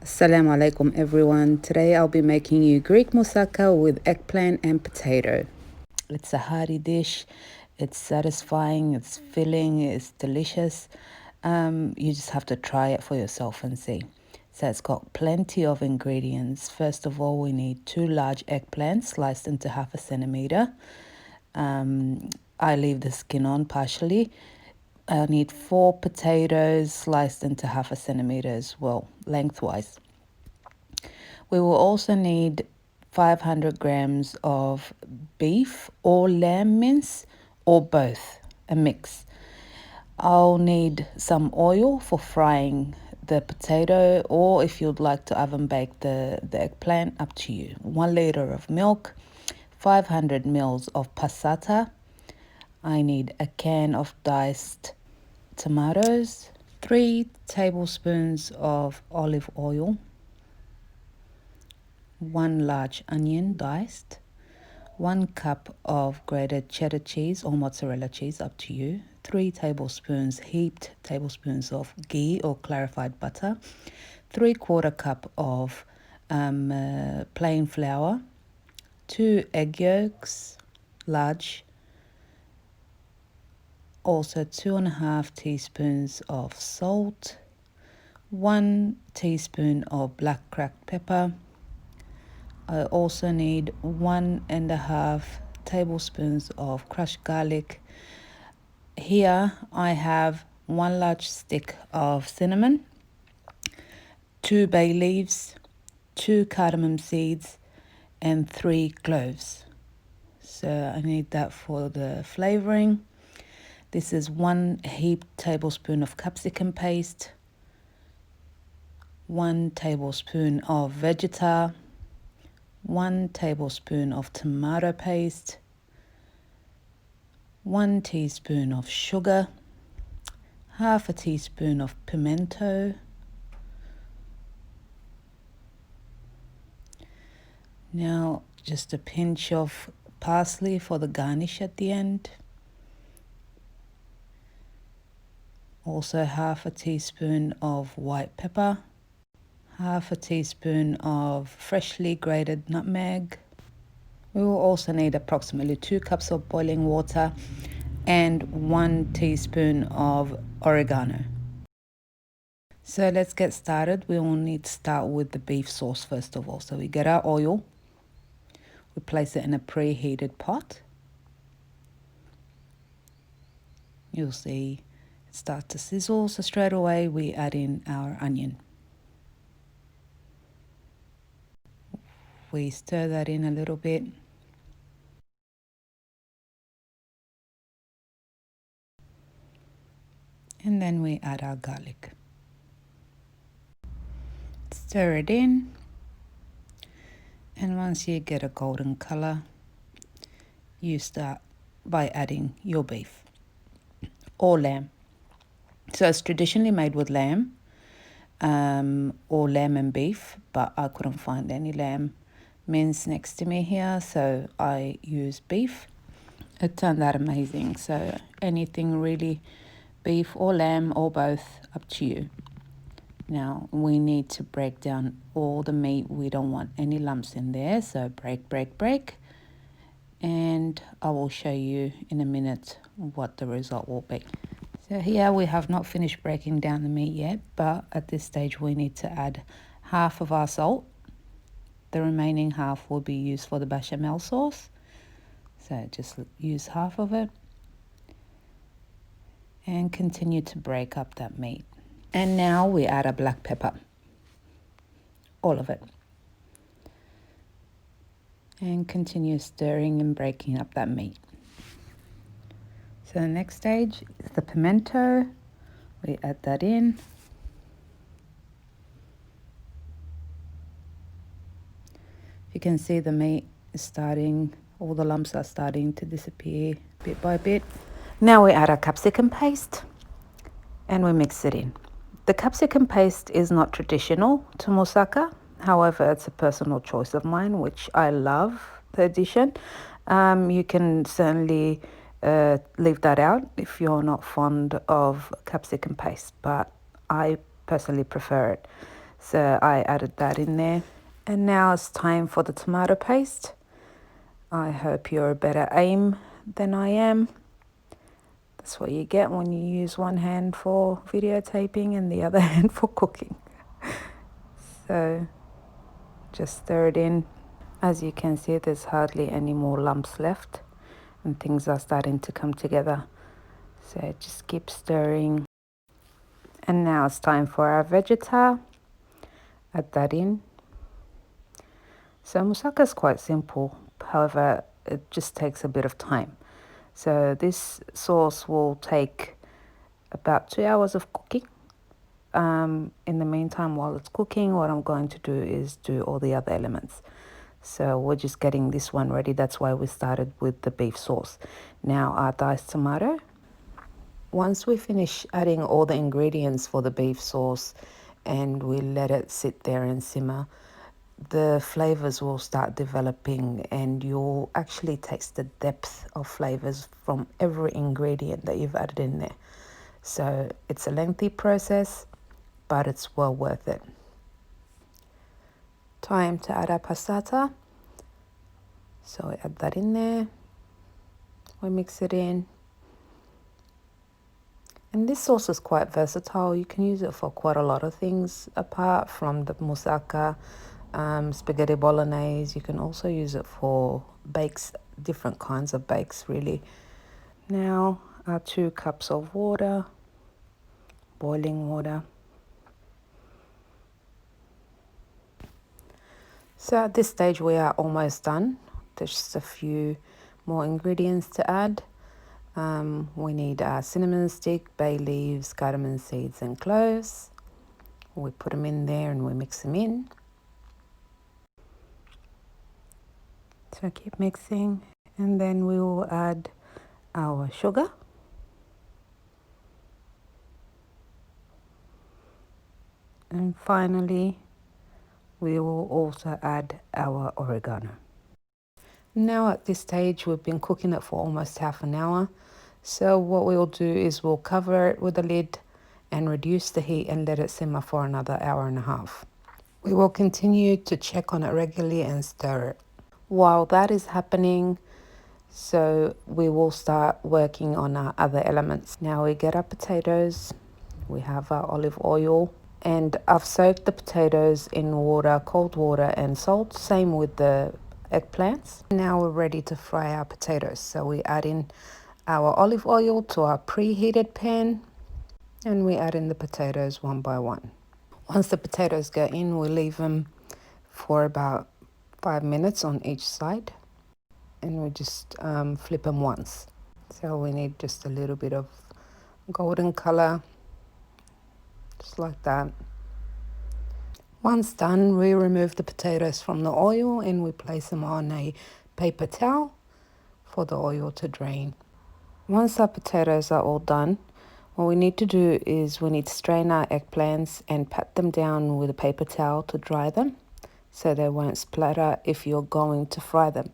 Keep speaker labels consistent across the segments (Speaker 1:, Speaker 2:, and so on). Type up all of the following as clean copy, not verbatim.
Speaker 1: Assalamu alaikum everyone. Today I'll be making you Greek moussaka with eggplant and potato. It's a hearty dish. It's satisfying, it's filling, it's delicious. You just have to try it for yourself and see. So it's got plenty of ingredients. First of all, we need 2 large eggplants sliced into 1/2 centimeter. I leave the skin on partially. I need 4 potatoes sliced into 1/2 centimeter as well, lengthwise. We will also need 500 grams of beef or lamb mince or both, a mix. I'll need some oil for frying the potato, or if you'd like to oven bake the eggplant, up to you. 1 liter of milk, 500 mils of passata. I need a can of diced tomatoes, 3 tablespoons of olive oil, 1 large onion diced, 1 cup of grated cheddar cheese or mozzarella cheese, up to you, 3 tablespoons heaped tablespoons of ghee or clarified butter, 3/4 cup of plain flour, 2 egg yolks, large, also 2.5 teaspoons of salt, 1 teaspoon of black cracked pepper. I also need 1.5 tablespoons of crushed garlic. Here I have 1 large stick of cinnamon, 2 bay leaves, 2 cardamom seeds, and 3 cloves. So I need that for the flavoring. This is 1 heaped tablespoon of capsicum paste, 1 tablespoon of Vegeta, 1 tablespoon of tomato paste, 1 teaspoon of sugar, 1/2 teaspoon of pimento, now just a pinch of parsley for the garnish at the end, also 1/2 teaspoon of white pepper, 1/2 teaspoon of freshly grated nutmeg. We will also need approximately 2 cups of boiling water and 1 teaspoon of oregano. So let's get started. We will need to start with the beef sauce first of all. So we get our oil, we place it in a preheated pot. You'll see it start to sizzle, so straight away we add in our onion. We stir that in a little bit. And then we add our garlic. Stir it in. And once you get a golden color, you start by adding your beef or lamb. So it's traditionally made with lamb or lamb and beef, but I couldn't find any lamb mince next to me here, so I used beef. It turned out amazing. So anything really, beef or lamb or both, up to you. Now we need to break down all the meat. We don't want any lumps in there, so break. And I will show you in a minute what the result will be. So here we have not finished breaking down the meat yet, but at this stage we need to add 1/2 of our salt. The remaining 1/2 will be used for the bechamel sauce. So just use 1/2 of it and continue to break up that meat. And now we add a black pepper, all of it. And continue stirring and breaking up that meat. So the next stage is the pimento. We add that in. You can see the meat is starting, all the lumps are starting to disappear bit by bit. Now we add our capsicum paste and we mix it in. The capsicum paste is not traditional to moussaka. However, it's a personal choice of mine, which I love the addition. You can certainly leave that out if you're not fond of capsicum paste, but I personally prefer it. So I added that in there. And now it's time for the tomato paste. I hope you're a better aim than I am. That's what you get when you use one hand for videotaping and the other hand for cooking. So just stir it in. As you can see, there's hardly any more lumps left and things are starting to come together. So just keep stirring. And now it's time for our Vegeta. Add that in. So moussaka is quite simple, however, it just takes a bit of time. So this sauce will take about 2 hours of cooking. In the meantime, while it's cooking, what I'm going to do is do all the other elements. So we're just getting this one ready. That's why we started with the beef sauce. Now our diced tomato. Once we finish adding all the ingredients for the beef sauce and we let it sit there and simmer, the flavors will start developing and you'll actually taste the depth of flavors from every ingredient that you've added in there. So it's a lengthy process, but it's well worth it. Time to add our passata. So we add that in there. We mix it in. And this sauce is quite versatile. You can use it for quite a lot of things apart from the moussaka, spaghetti bolognese. You can also use it for bakes, different kinds of bakes really. Now our 2 cups of water, boiling water. So at this stage we are almost done. There's just a few more ingredients to add. We need our cinnamon stick, bay leaves, cardamom seeds and cloves. We put them in there and we mix them in. So keep mixing and then we will add our sugar. And finally, we will also add our oregano. Now at this stage, we've been cooking it for almost half an hour. So what we'll do is we'll cover it with a lid and reduce the heat and let it simmer for another hour and a half. We will continue to check on it regularly and stir it. While that is happening, so we will start working on our other elements. Now we get our potatoes, we have our olive oil, and I've soaked the potatoes in water, cold water and salt, same with the eggplants. Now we're ready to fry our potatoes. So we add in our olive oil to our preheated pan and we add in the potatoes one by one. Once the potatoes go in, we leave them for about 5 minutes on each side and we just flip them once. So we need just a little bit of golden color, just like that. Once done, we remove the potatoes from the oil and we place them on a paper towel for the oil to drain. Once our potatoes are all done, what we need to do is we need to strain our eggplants and pat them down with a paper towel to dry them so they won't splatter if you're going to fry them.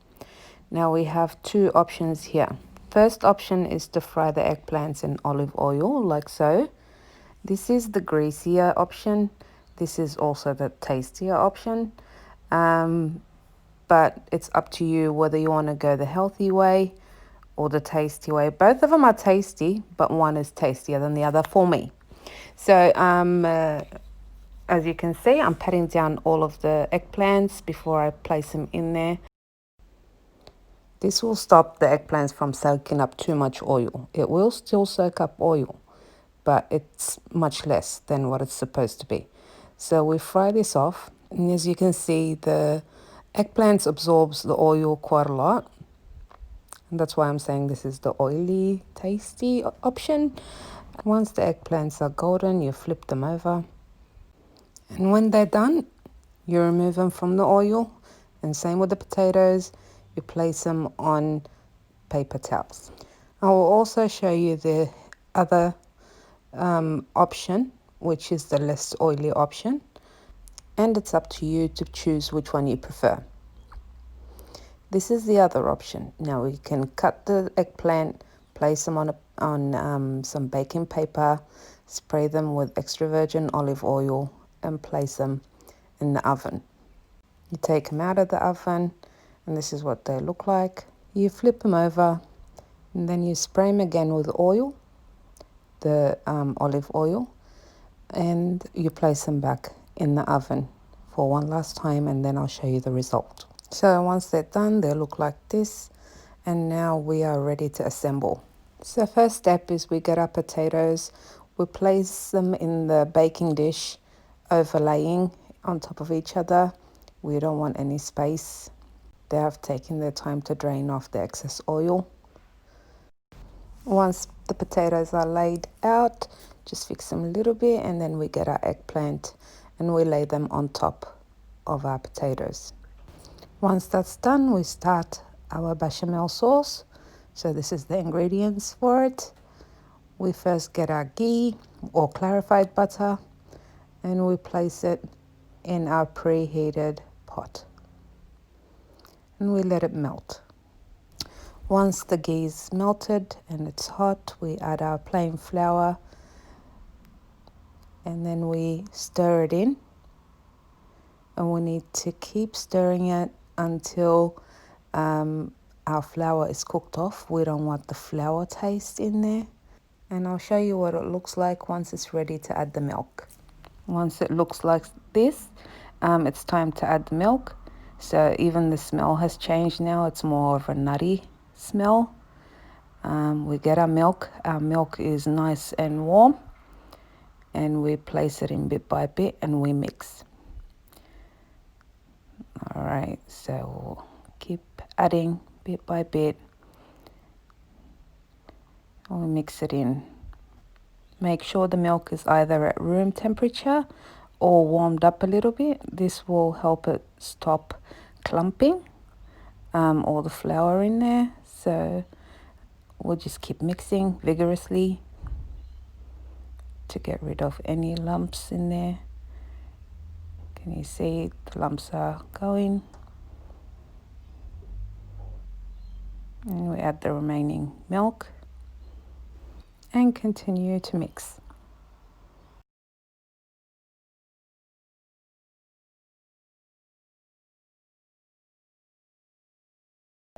Speaker 1: Now we have 2 options here. First option is to fry the eggplants in olive oil like so. This is the greasier option. This is also the tastier option. But it's up to you whether you want to go the healthy way or the tasty way. Both of them are tasty, but one is tastier than the other for me. So as you can see, I'm patting down all of the eggplants before I place them in there. This will stop the eggplants from soaking up too much oil. It will still soak up oil, but it's much less than what it's supposed to be. So we fry this off, and as you can see, the eggplants absorbs the oil quite a lot. And that's why I'm saying this is the oily, tasty option. Once the eggplants are golden, you flip them over. And when they're done, you remove them from the oil. And same with the potatoes, you place them on paper towels. I will also show you the other option, which is the less oily option. And it's up to you to choose which one you prefer. This is the other option. Now we can cut the eggplant, place them on some baking paper, spray them with extra virgin olive oil and place them in the oven. You take them out of the oven, and this is what they look like. You flip them over, and then you spray them again with oil, the olive oil, and you place them back in the oven for one last time, and then I'll show you the result. So once they're done, they look like this, and now we are ready to assemble. So first step is we get our potatoes, we place them in the baking dish, overlaying on top of each other. We don't want any space. They have taken their time to drain off the excess oil. Once the potatoes are laid out, just fix them a little bit, and then we get our eggplant and we lay them on top of our potatoes. Once that's done, we start our bechamel sauce. So this is the ingredients for it. We first get our ghee or clarified butter, and we place it in our preheated pot, and we let it melt. Once the ghee is melted and it's hot, we add our plain flour, and then we stir it in, and we need to keep stirring it until our flour is cooked off. We don't want the flour taste in there. And I'll show you what it looks like once it's ready to add the milk. Once it looks like this, it's time to add the milk. So even the smell has changed now. It's more of a nutty smell. We get our milk. Our milk is nice and warm, and we place it in bit by bit and we mix. All right, so we'll keep adding bit by bit. We mix it in. Make sure the milk is either at room temperature or warmed up a little bit. This will help it stop clumping all the flour in there. So we'll just keep mixing vigorously to get rid of any lumps in there. Can you see the lumps are going? And we add the remaining milk and continue to mix.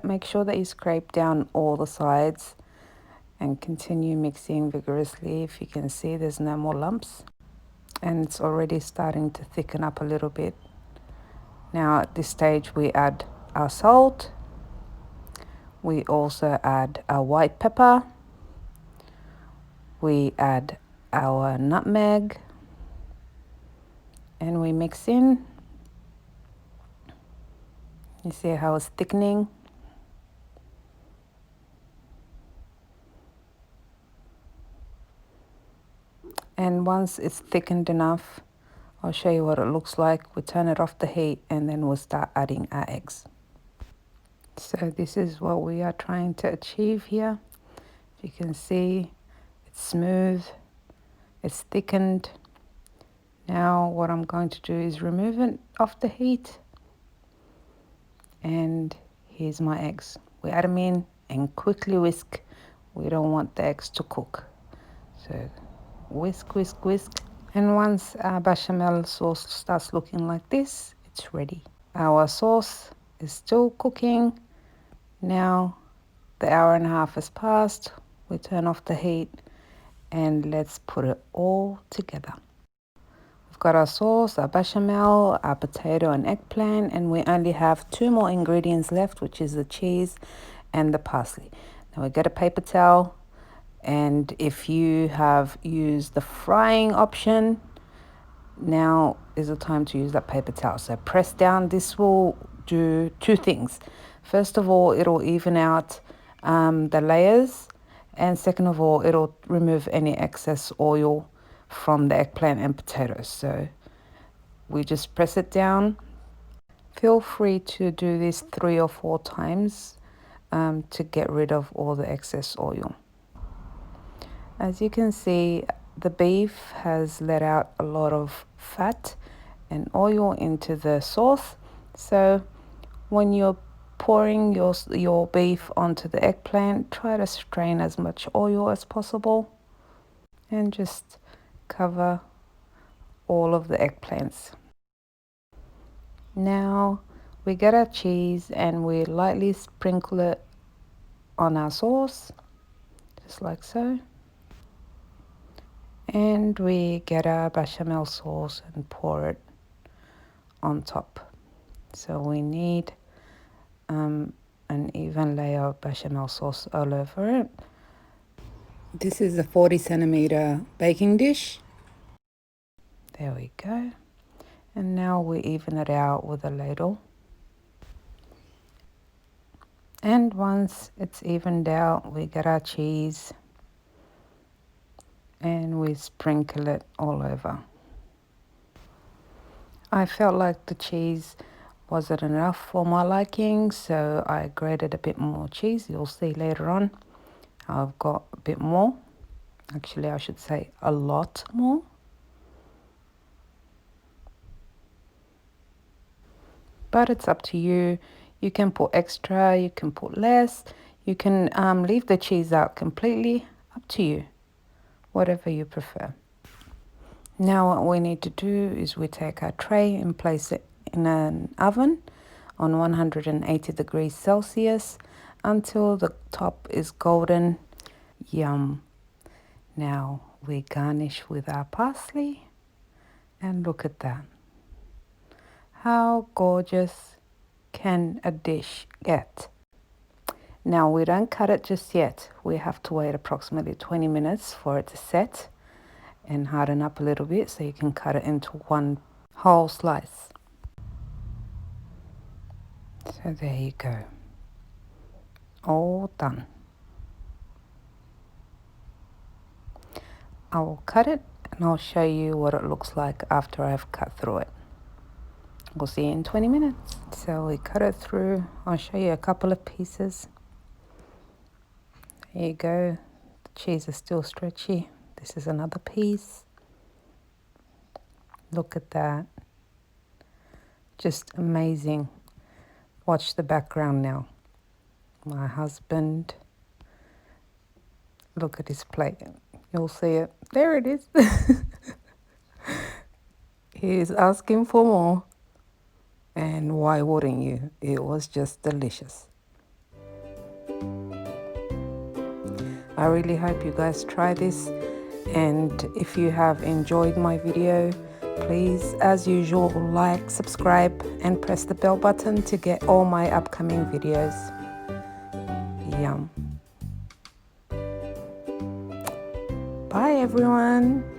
Speaker 1: Make sure that you scrape down all the sides and continue mixing vigorously. If you can see, there's no more lumps, and it's already starting to thicken up a little bit. Now at this stage we add our salt. We also add our white pepper. We add our nutmeg, and we mix in. You see how it's thickening? And once it's thickened enough, I'll show you what it looks like. We turn it off the heat, and then we'll start adding our eggs. So this is what we are trying to achieve here. If you can see, it's smooth, it's thickened. Now what I'm going to do is remove it off the heat, and here's my eggs. We add them in and quickly whisk. We don't want the eggs to cook. So whisk, whisk, whisk. And once our bechamel sauce starts looking like this, it's ready. Our sauce is still cooking. Now the hour and a half has passed. We turn off the heat, and let's put it all together. We've got our sauce, our bechamel, our potato and eggplant, and we only have 2 more ingredients left, which is the cheese and the parsley. Now we get a paper towel, and if you have used the frying option, now is the time to use that paper towel. So press down. This will do 2 things. First of all, it'll even out the layers, and second of all, it'll remove any excess oil from the eggplant and potatoes. So we just press it down. Feel free to do this 3 or 4 times to get rid of all the excess oil. As you can see, the beef has let out a lot of fat and oil into the sauce. So when you're pouring your beef onto the eggplant, try to strain as much oil as possible and just cover all of the eggplants. Now we get our cheese and we lightly sprinkle it on our sauce, just like so. And we get our bechamel sauce and pour it on top. So we need an even layer of bechamel sauce all over it. This is a 40 centimeter baking dish. There we go. And now we even it out with a ladle. And once it's evened out, we get our cheese and we sprinkle it all over. I felt like the cheese wasn't enough for my liking, so I grated a bit more cheese. You'll see later on I've got a bit more. Actually, I should say a lot more. But it's up to you. You can put extra, you can put less. You can leave the cheese out completely. Up to you. Whatever you prefer. Now what we need to do is we take our tray and place it in an oven on 180 degrees Celsius until the top is golden. Yum. Now we garnish with our parsley, and look at that. How gorgeous can a dish get? Now we don't cut it just yet. We have to wait approximately 20 minutes for it to set and harden up a little bit so you can cut it into one whole slice. So there you go. All done. I will cut it and I'll show you what it looks like after I've cut through it. We'll see you in 20 minutes. So we cut it through. I'll show you a couple of pieces. There you go. The cheese is still stretchy. This is another piece. Look at that. Just amazing. Watch the background now. My husband. Look at his plate. You'll see it. There it is. He's asking for more. And why wouldn't you? It was just delicious. I really hope you guys try this. And if you have enjoyed my video, please, as usual, like, subscribe, and press the bell button to get all my upcoming videos. Yum. Bye, everyone.